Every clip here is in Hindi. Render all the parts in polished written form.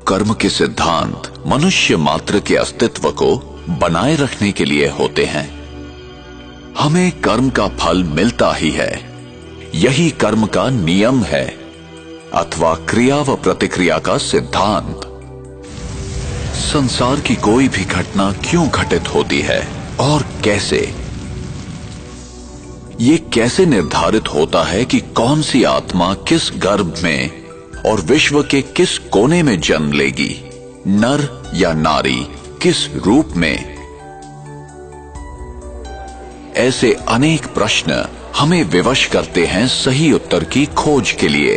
कर्म के सिद्धांत मनुष्य मात्र के अस्तित्व को बनाए रखने के लिए होते हैं। हमें कर्म का फल मिलता ही है, यही कर्म का नियम है अथवा क्रिया व प्रतिक्रिया का सिद्धांत। संसार की कोई भी घटना क्यों घटित होती है और कैसे, ये कैसे निर्धारित होता है कि कौन सी आत्मा किस गर्भ में और विश्व के किस कोने में जन्म लेगी, नर या नारी, किस रूप में। ऐसे अनेक प्रश्न हमें विवश करते हैं सही उत्तर की खोज के लिए।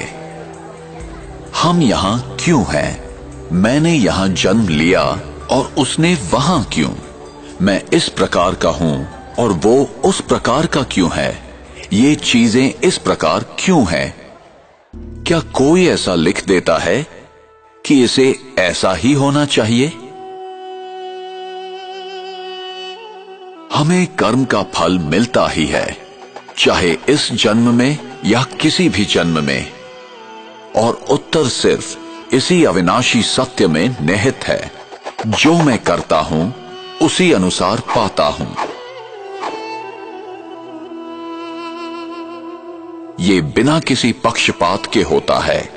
हम यहां क्यों हैं? मैंने यहां जन्म लिया और उसने वहां क्यों? मैं इस प्रकार का हूं और वो उस प्रकार का क्यों है? ये चीजें इस प्रकार क्यों हैं? क्या कोई ऐसा लिख देता है कि इसे ऐसा ही होना चाहिए? हमें कर्म का फल मिलता ही है, चाहे इस जन्म में या किसी भी जन्म में, और उत्तर सिर्फ इसी अविनाशी सत्य में निहित है, जो मैं करता हूं उसी अनुसार पाता हूं। ये बिना किसी पक्षपात के होता है,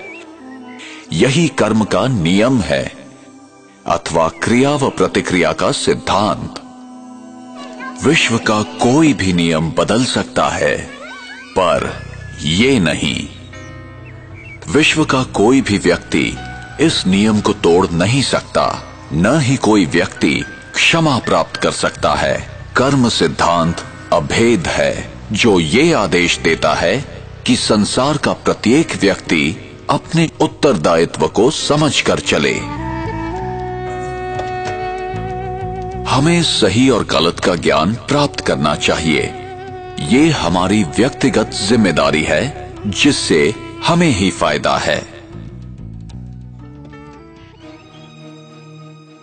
यही कर्म का नियम है अथवा क्रिया व प्रतिक्रिया का सिद्धांत। विश्व का कोई भी नियम बदल सकता है, पर ये नहीं। विश्व का कोई भी व्यक्ति इस नियम को तोड़ नहीं सकता, न ही कोई व्यक्ति क्षमा प्राप्त कर सकता है। कर्म सिद्धांत अभेद है, जो ये आदेश देता है कि संसार का प्रत्येक व्यक्ति अपने उत्तरदायित्व को समझकर चले। हमें सही और गलत का ज्ञान प्राप्त करना चाहिए। ये हमारी व्यक्तिगत जिम्मेदारी है, जिससे हमें ही फायदा है।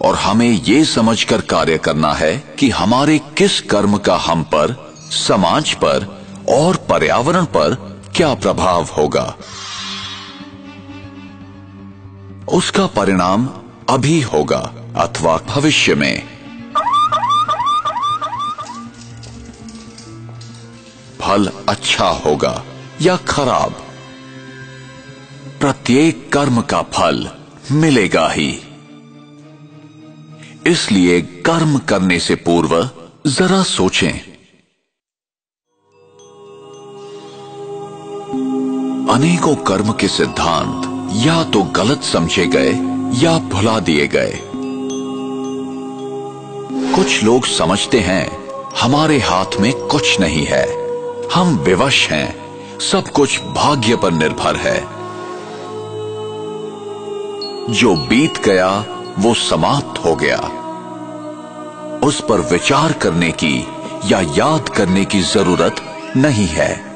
और हमें ये समझकर कार्य करना है कि हमारे किस कर्म का हम पर, समाज पर और पर्यावरण पर क्या प्रभाव होगा। उसका परिणाम अभी होगा अथवा भविष्य में। फल अच्छा होगा या खराब, प्रत्येक कर्म का फल मिलेगा ही। इसलिए कर्म करने से पूर्व जरा सोचें। अनेकों कर्म के सिद्धांत या तो गलत समझे गए या भुला दिए गए। कुछ लोग समझते हैं हमारे हाथ में कुछ नहीं है, हम विवश हैं, सब कुछ भाग्य पर निर्भर है। जो बीत गया वो समाप्त हो गया, उस पर विचार करने की या याद करने की जरूरत नहीं है।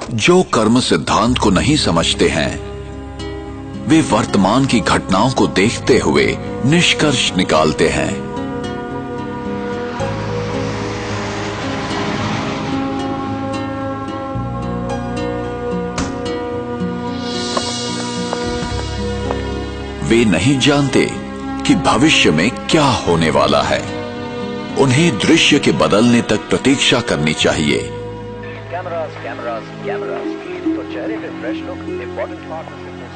जो कर्म सिद्धांत को नहीं समझते हैं, वे वर्तमान की घटनाओं को देखते हुए निष्कर्ष निकालते हैं। वे नहीं जानते कि भविष्य में क्या होने वाला है। उन्हें दृश्य के बदलने तक प्रतीक्षा करनी चाहिए। कैमरास कैमरास कैमरास, तो चेहरे पे fresh look, important part of fitness.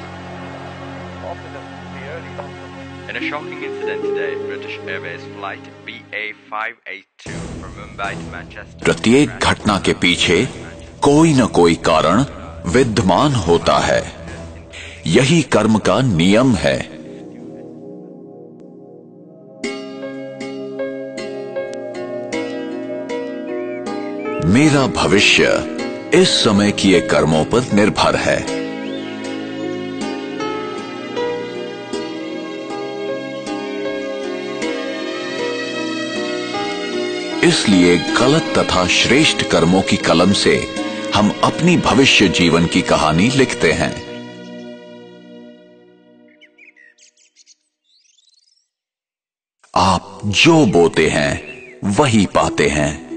In a shocking incident today, British Airways flight BA582 from Mumbai to Manchester. प्रत्येक घटना के पीछे कोई न कोई कारण विद्यमान होता है, यही कर्म का नियम है। मेरा भविष्य इस समय किए कर्मों पर निर्भर है। इसलिए गलत तथा श्रेष्ठ कर्मों की कलम से हम अपनी भविष्य जीवन की कहानी लिखते हैं। आप जो बोते हैं वही पाते हैं।